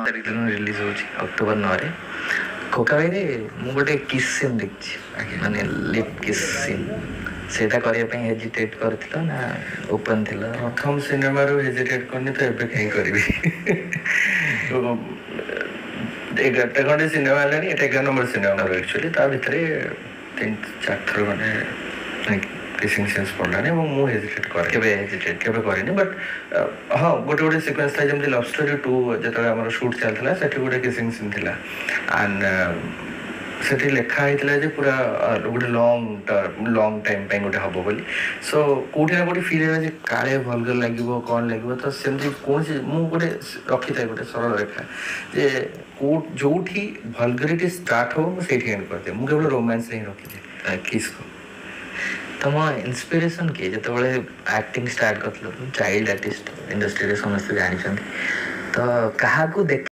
तारीख दिन रिलीज हो अक्टोबर 9 रे कोकाबाई रे मु गोटे किस सीन देखछि माने लिप किस सीन सेटा करिया पे हेजिटेट करथिलो ना ओपन थिलो प्रथम सिनेमा रो हेजिटेट करनी तो एबे कहीं करबी तो 11टा खंडे सिनेमा लानी एटा 11 नंबर सिनेमा रो एक्चुअली ता भितरे 3-4 थर माने किसिंग सेंस पड़लानी मु हेजिटेट करे केबे करेनी बट हाँ गोटे गोटे सिक्वेंस था जमती लव स्टोरी 2 जतले हमर शूट चलथला सेठी गोटे किसिंग सीन थिला एंड सेठी लेखा होता है पूरा गोटे लंग टाइम पे गोटे हम बोली सो कौटी ना कौटी फिल है काले भलगर लगे कौन लगे तो सेमती कौन मुझे रखी था गोटे सरल रेखा जे जो भलगरिटी स्टार्ट हो से एंड करते मुझे केवल रोमांस ही रखी थी किस को तुम इन्स्पिरेशन किए जो एक्टिंग स्टार्ट कर चाइल्ड आर्टिस्ट इंडस्ट्री समस्त जानते तो क्या देख